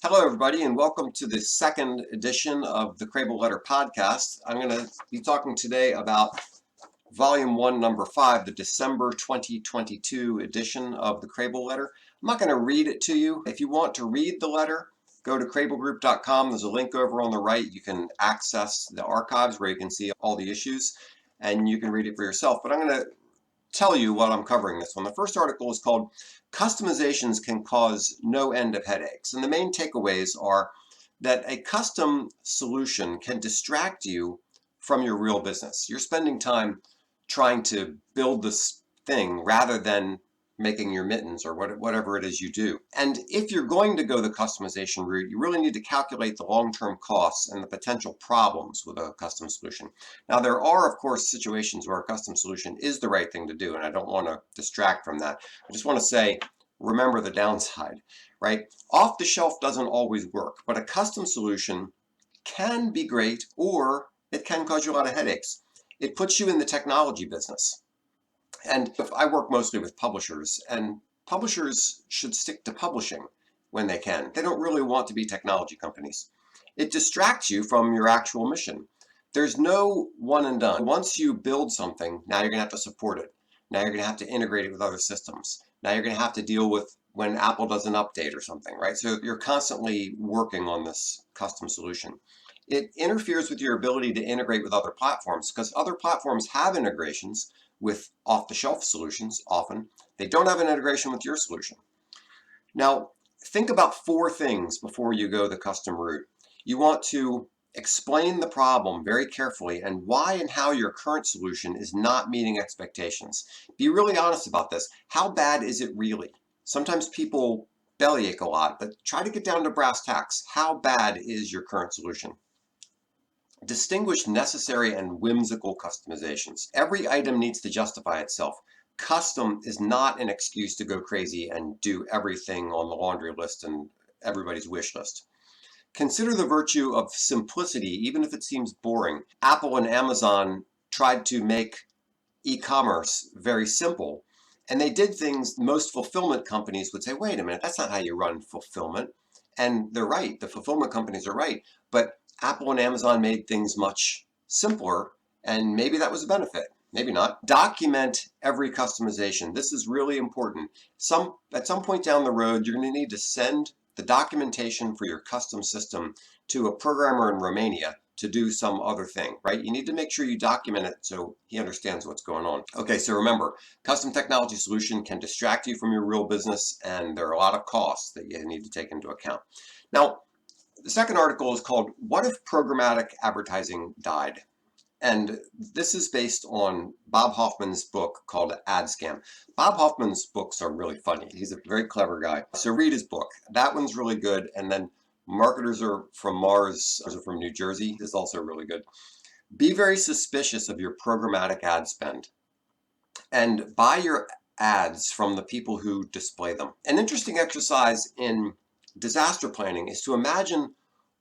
Hello, everybody, and welcome to the second edition of the Krehbiel Letter podcast. I'm going to be talking today about Volume 1, Number 5, the December 2022 edition of the Krehbiel Letter. I'm not going to read it to you. If you want to read the letter, go to krehbielgroup.com. There's a link over on the right. You can access the archives where you can see all the issues, and you can read it for yourself. But I'm going to tell you what I'm covering this one. The first article is called Customizations Can Cause No End of Headaches. And the main takeaways are that a custom solution can distract you from your real business. You're spending time trying to build this thing rather than making your mittens or whatever it is you do. And if you're going to go the customization route, you really need to calculate the long-term costs and the potential problems with a custom solution. Now, there are, of course, situations where a custom solution is the right thing to do, and I don't want to distract from that. I just want to say, remember the downside, right? Off the shelf doesn't always work, but a custom solution can be great, or it can cause you a lot of headaches. It puts you in the technology business. And I work mostly with publishers, and publishers should stick to publishing when they can. They don't really want to be technology companies. It distracts you from your actual mission. There's no one and done. Once you build something, now you're going to have to support it. Now you're going to have to integrate it with other systems. Now you're going to have to deal with when Apple does an update or something, right? So you're constantly working on this custom solution. It interferes with your ability to integrate with other platforms because other platforms have integrations with off-the-shelf solutions often. They don't have an integration with your solution. Now, think about four things before you go the custom route. You want to explain the problem very carefully and why and how your current solution is not meeting expectations. Be really honest about this. How bad is it really? Sometimes people bellyache a lot, but try to get down to brass tacks. How bad is your current solution? Distinguish necessary and whimsical customizations. Every item needs to justify itself. Custom is not an excuse to go crazy and do everything on the laundry list and everybody's wish list. Consider the virtue of simplicity, even if it seems boring. Apple and Amazon tried to make e-commerce very simple, and they did things most fulfillment companies would say, wait a minute, that's not how you run fulfillment. And they're right, the fulfillment companies are right, but Apple and Amazon made things much simpler, and maybe that was a benefit. Maybe not. Document every customization. This is really important. At some point down the road, you're going to need to send the documentation for your custom system to a programmer in Romania to do some other thing, right? You need to make sure you document it so he understands what's going on. Okay, so remember, custom technology solution can distract you from your real business, and there are a lot of costs that you need to take into account. Now, the second article is called What If Programmatic Advertising Died? And this is based on Bob Hoffman's book called Ad Scam. Bob Hoffman's books are really funny. He's a very clever guy. So read his book. That one's really good. And then Marketers Are From Mars, are from New Jersey is also really good. Be very suspicious of your programmatic ad spend and buy your ads from the people who display them. An interesting exercise in disaster planning is to imagine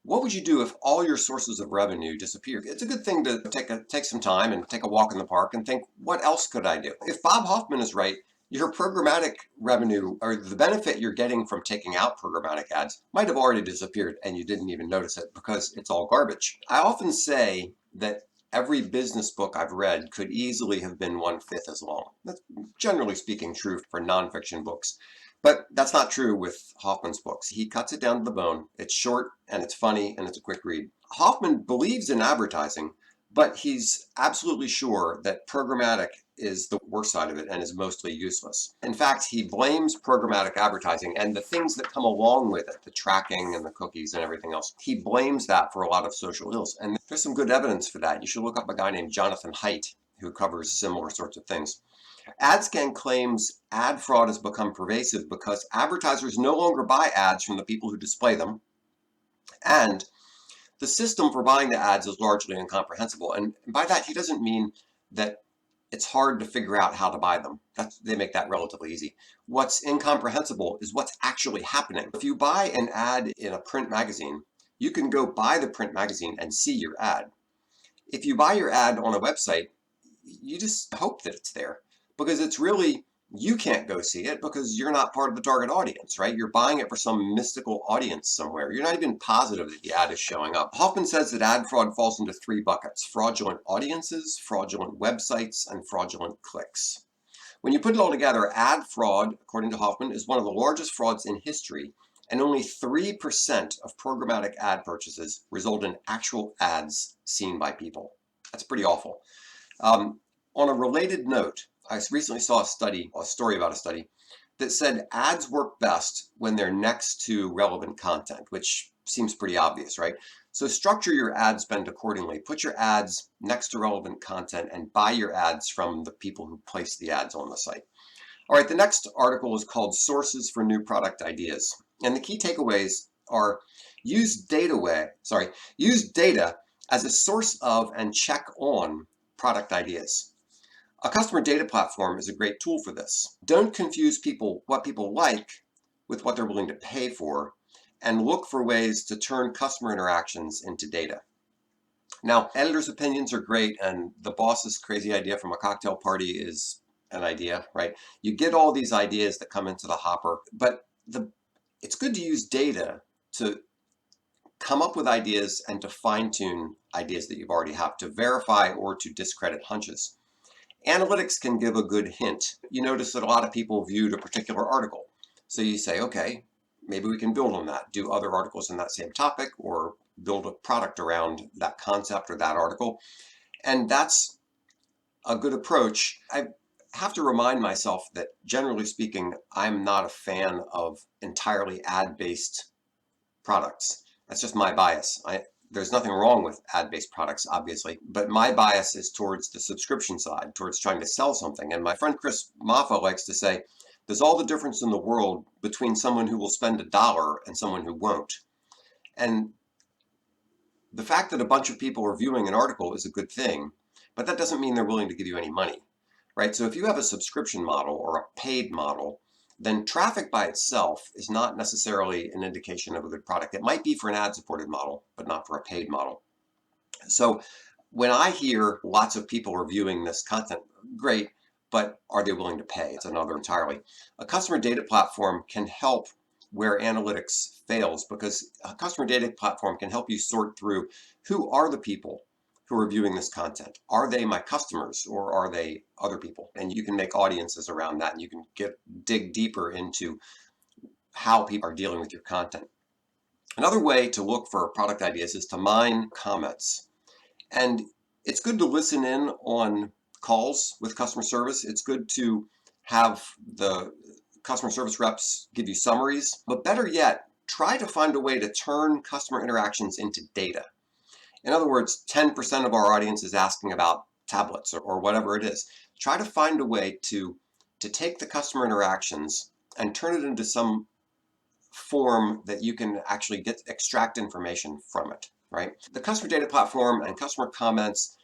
what would you do if all your sources of revenue disappeared. It's a good thing to take some time and take a walk in the park and think, what else could I do? If Bob Hoffman is right, your programmatic revenue, or the benefit you're getting from taking out programmatic ads, might have already disappeared and you didn't even notice it because it's all garbage. I often say that every business book I've read could easily have been 1/5 as long. That's generally speaking true for nonfiction books. But that's not true with Hoffman's books. He cuts it down to the bone. It's short and it's funny and it's a quick read. Hoffman believes in advertising, but he's absolutely sure that programmatic is the worst side of it and is mostly useless. In fact, he blames programmatic advertising and the things that come along with it, the tracking and the cookies and everything else. He blames that for a lot of social ills. And there's some good evidence for that. You should look up a guy named Jonathan Haidt who covers similar sorts of things. AdScan claims ad fraud has become pervasive because advertisers no longer buy ads from the people who display them, and the system for buying the ads is largely incomprehensible. And by that, he doesn't mean that it's hard to figure out how to buy them. They make that relatively easy. What's incomprehensible is what's actually happening. If you buy an ad in a print magazine, you can go buy the print magazine and see your ad. If you buy your ad on a website, you just hope that it's there, because it's really You can't go see it because you're not part of the target audience, right? You're buying it for some mystical audience somewhere. You're not even positive that the ad is showing up. Hoffman says that ad fraud falls into three buckets: fraudulent audiences, fraudulent websites, and fraudulent clicks. When you put it all together, ad fraud, according to Hoffman, is one of the largest frauds in history, and only 3% of programmatic ad purchases result in actual ads seen by people. That's pretty awful. On a related note, I recently saw a story about a study that said ads work best when they're next to relevant content, which seems pretty obvious, right? So structure your ad spend accordingly. Put your ads next to relevant content and buy your ads from the people who place the ads on the site. All right, the next article is called Sources for New Product Ideas. And the key takeaways are use data as a source of and check on product ideas. A customer data platform is a great tool for this. Don't confuse what people like with what they're willing to pay for, and look for ways to turn customer interactions into data. Now, editors' opinions are great, and the boss's crazy idea from a cocktail party is an idea, right? You get all these ideas that come into the hopper, but it's good to use data to come up with ideas and to fine-tune ideas that you already have, to verify or to discredit hunches. Analytics can give a good hint. You notice that a lot of people viewed a particular article. So you say, okay, maybe we can build on that, do other articles in that same topic, or build a product around that concept or that article. And that's a good approach. I have to remind myself that, generally speaking, I'm not a fan of entirely ad-based products. That's just my bias. There's nothing wrong with ad-based products, obviously, but my bias is towards the subscription side, towards trying to sell something. And my friend Chris Maffa likes to say, there's all the difference in the world between someone who will spend $1 and someone who won't. And the fact that a bunch of people are viewing an article is a good thing, but that doesn't mean they're willing to give you any money, right? So if you have a subscription model or a paid model, then traffic by itself is not necessarily an indication of a good product. It might be for an ad-supported model, but not for a paid model. So when I hear lots of people are viewing this content, great, but are they willing to pay? It's another entirely. A customer data platform can help where analytics fails, because a customer data platform can help you sort through who are the people who are viewing this content. Are they my customers or are they other people? And you can make audiences around that, and you can dig deeper into how people are dealing with your content. Another way to look for product ideas is to mine comments. And it's good to listen in on calls with customer service. It's good to have the customer service reps give you summaries, but better yet, try to find a way to turn customer interactions into data. In other words, 10% of our audience is asking about tablets or whatever it is. Try to find a way to take the customer interactions and turn it into some form that you can actually extract information from it, right? The customer data platform and customer comments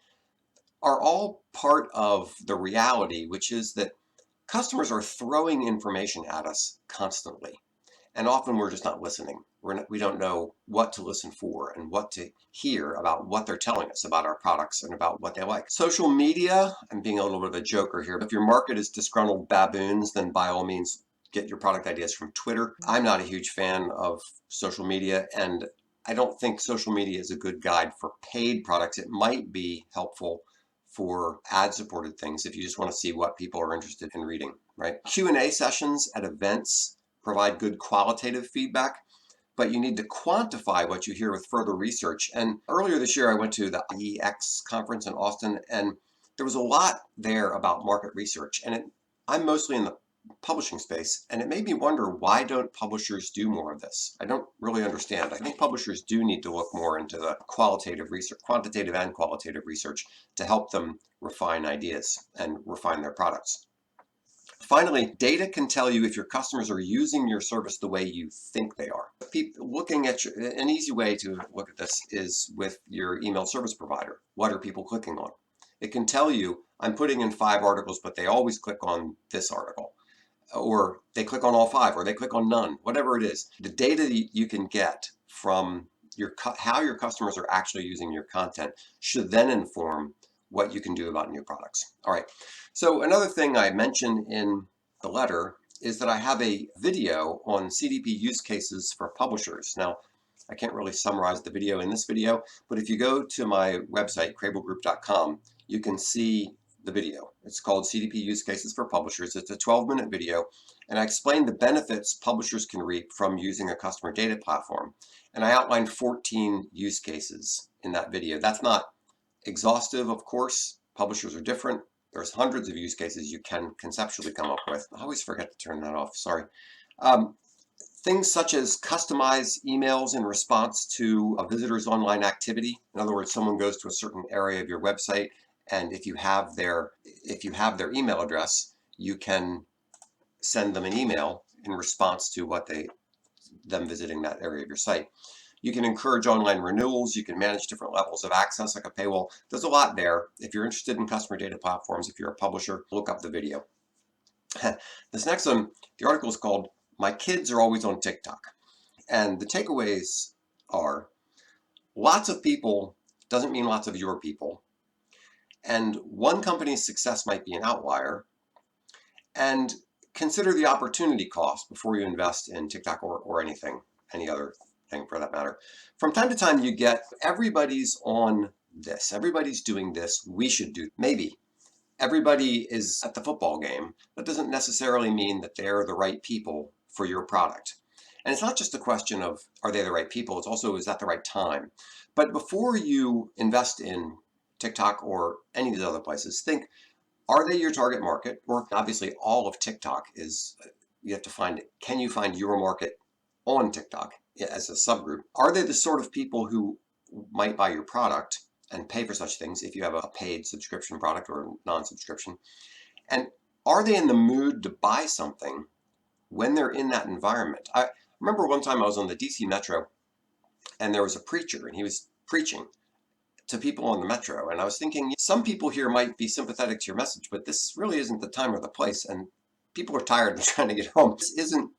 are all part of the reality, which is that customers are throwing information at us constantly. And often we're just not listening. We don't know what to listen for and what to hear about what they're telling us about our products and about what they like. Social media, I'm being a little bit of a joker here, but if your market is disgruntled baboons, then by all means, get your product ideas from Twitter. I'm not a huge fan of social media, and I don't think social media is a good guide for paid products. It might be helpful for ad-supported things if you just want to see what people are interested in reading, right? Q&A sessions at events provide good qualitative feedback, but you need to quantify what you hear with further research. And earlier this year, I went to the IEX conference in Austin, and there was a lot there about market research. And I'm mostly in the publishing space, and it made me wonder, why don't publishers do more of this? I don't really understand. I think publishers do need to look more into the qualitative research, quantitative and qualitative research, to help them refine ideas and refine their products. Finally, data can tell you if your customers are using your service the way you think they are. Looking at an easy way to look at this is with your email service provider. What are people clicking on? It can tell you, I'm putting in 5 articles, but they always click on this article, or they click on all 5, or they click on none, whatever it is. The data that you can get from how your customers are actually using your content should then inform what you can do about new products. All right. So another thing I mentioned in the letter is that I have a video on CDP use cases for publishers. Now, I can't really summarize the video in this video, but if you go to my website, krehbielgroup.com, you can see the video. It's called CDP Use Cases for Publishers. It's a 12-minute video, and I explain the benefits publishers can reap from using a customer data platform. And I outlined 14 use cases in that video. That's not exhaustive, of course. Publishers are different. There's hundreds of use cases you can conceptually come up with. I always forget to turn that off, sorry. Things such as customize emails in response to a visitor's online activity. In other words, someone goes to a certain area of your website, and if you have their email address, you can send them an email in response to them visiting that area of your site. You can encourage online renewals. You can manage different levels of access like a paywall. There's a lot there. If you're interested in customer data platforms, if you're a publisher, look up the video. This next one, the article is called "My Kids Are Always on TikTok." And the takeaways are lots of people doesn't mean lots of your people. And one company's success might be an outlier. And consider the opportunity cost before you invest in TikTok or any other thing for that matter. From time to time, you get everybody's on this. Everybody's doing this. We should do. Maybe. Everybody is at the football game. That doesn't necessarily mean that they're the right people for your product. And it's not just a question of are they the right people, it's also is that the right time. But before you invest in TikTok or any of these other places, think, are they your target market? Or obviously all of TikTok is, you have to find, can you find your market on TikTok as a subgroup? Are they the sort of people who might buy your product and pay for such things if you have a paid subscription product or non-subscription? And are they in the mood to buy something when they're in that environment? I remember one time I was on the DC Metro and there was a preacher and he was preaching to people on the Metro. And I was thinking, some people here might be sympathetic to your message, but this really isn't the time or the place. And people are tired and trying to get home. This isn't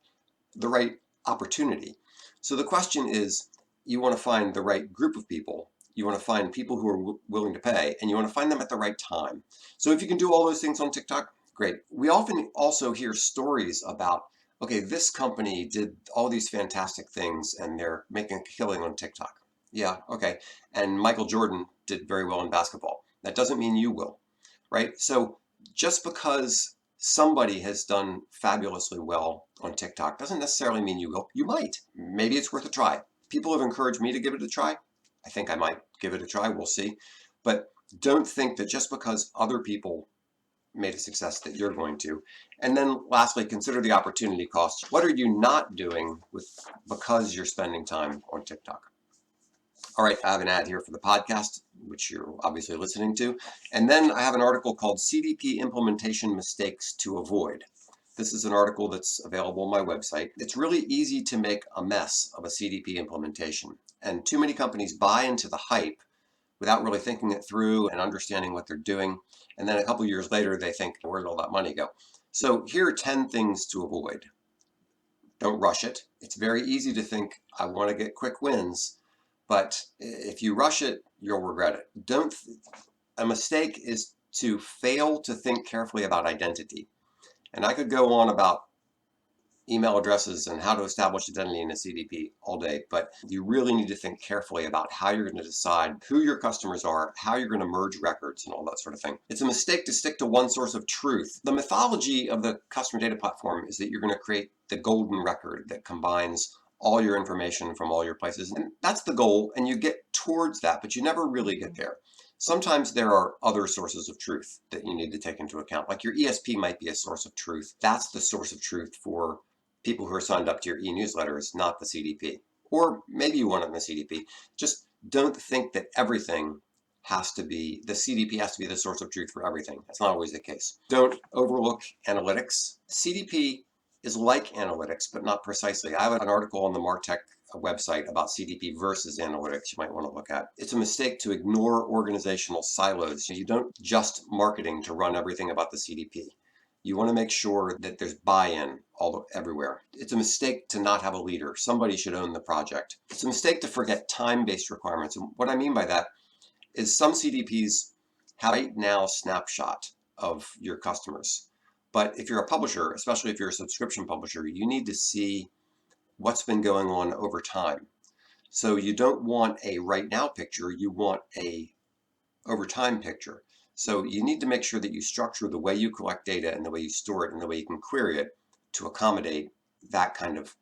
the right opportunity. So the question is, you want to find the right group of people. You want to find people who are willing to pay, and you want to find them at the right time. So if you can do all those things on TikTok, great. We often also hear stories about, okay, this company did all these fantastic things and they're making a killing on TikTok. Yeah, okay. And Michael Jordan did very well in basketball. That doesn't mean you will, right? So just because somebody has done fabulously well on TikTok doesn't necessarily mean you will. You might. Maybe it's worth a try. People have encouraged me to give it a try. I think I might give it a try. We'll see. But don't think that just because other people made a success that you're going to. And then lastly, consider the opportunity cost. What are you not doing because you're spending time on TikTok? All right, I have an ad here for the podcast, which you're obviously listening to. And then I have an article called CDP Implementation Mistakes to Avoid. This is an article that's available on my website. It's really easy to make a mess of a CDP implementation. And too many companies buy into the hype without really thinking it through and understanding what they're doing. And then a couple of years later, they think, where did all that money go? So here are 10 things to avoid. Don't rush it. It's very easy to think, I want to get quick wins. But if you rush it, you'll regret it. A mistake is to fail to think carefully about identity. And I could go on about email addresses and how to establish identity in a CDP all day, but you really need to think carefully about how you're going to decide who your customers are, how you're going to merge records and all that sort of thing. It's a mistake to stick to one source of truth. The mythology of the customer data platform is that you're going to create the golden record that combines all your information from all your places. And that's the goal, and you get towards that, but you never really get there. Sometimes there are other sources of truth that you need to take into account. Like your ESP might be a source of truth. That's the source of truth for people who are signed up to your e-newsletters, not the CDP. Or maybe you want it in the CDP. Just don't think that everything has to be, the CDP has to be the source of truth for everything. That's not always the case. Don't overlook analytics. CDP is like analytics, but not precisely. I have an article on the MarTech website about CDP versus analytics you might want to look at. It's a mistake to ignore organizational silos. You don't just marketing to run everything about the CDP. You want to make sure that there's buy-in everywhere. It's a mistake to not have a leader. Somebody should own the project. It's a mistake to forget time-based requirements. And what I mean by that is some CDPs have a right now snapshot of your customers, But if you're a publisher, especially if you're a subscription publisher, you need to see what's been going on over time. So you don't want a right now picture, you want a over time picture. So you need to make sure that you structure the way you collect data and the way you store it and the way you can query it to accommodate that kind of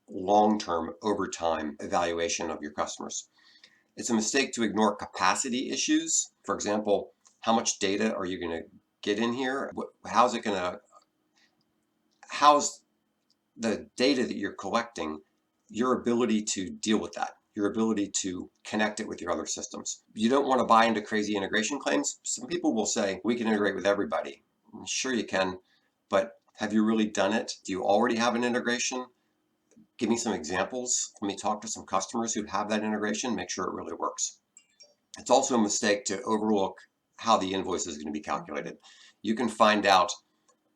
long-term over time evaluation of your customers. It's a mistake to ignore capacity issues. For example, how much data are you going to get in here? How's the data that you're collecting, your ability to deal with that, your ability to connect it with your other systems. You don't want to buy into crazy integration claims. Some people will say, we can integrate with everybody. Sure you can, but have you really done it? Do you already have an integration? Give me some examples. Let me talk to some customers who have that integration, make sure it really works. It's also a mistake to overlook how the invoice is going to be calculated. You can find out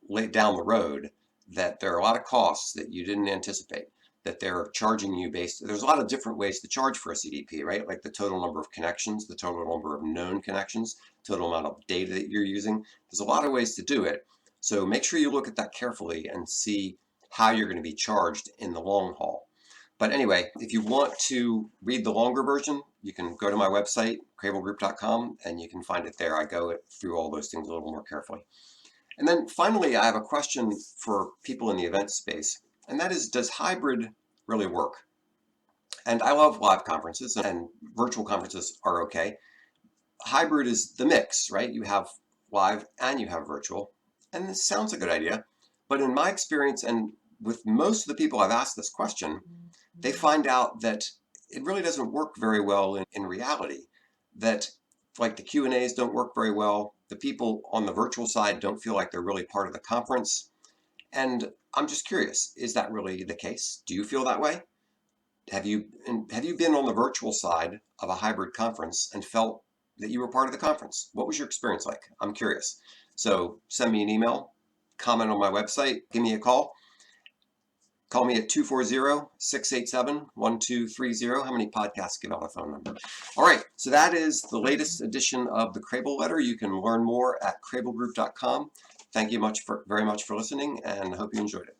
late down the road that there are a lot of costs that you didn't anticipate, that they're charging you there's a lot of different ways to charge for a CDP, right? Like the total number of connections, the total number of known connections, total amount of data that you're using. There's a lot of ways to do it. So make sure you look at that carefully and see how you're going to be charged in the long haul. But anyway, if you want to read the longer version, you can go to my website, krehbielgroup.com, and you can find it there. I go through all those things a little more carefully. And then finally, I have a question for people in the event space, and that is, does hybrid really work? And I love live conferences, and virtual conferences are okay. Hybrid is the mix, right? You have live and you have virtual, and this sounds a good idea. But in my experience, and with most of the people I've asked this question, they find out that it really doesn't work very well in reality, that like the Q&As don't work very well. The people on the virtual side don't feel like they're really part of the conference. And I'm just curious, is that really the case? Do you feel that way? Have you been on the virtual side of a hybrid conference and felt that you were part of the conference? What was your experience like? I'm curious. So send me an email, comment on my website, give me a call. Call me at 240-687-1230. How many podcasts give out a phone number? All right, so that is the latest edition of the Krehbiel Letter. You can learn more at krehbielgroup.com. Thank you very much for listening, and I hope you enjoyed it.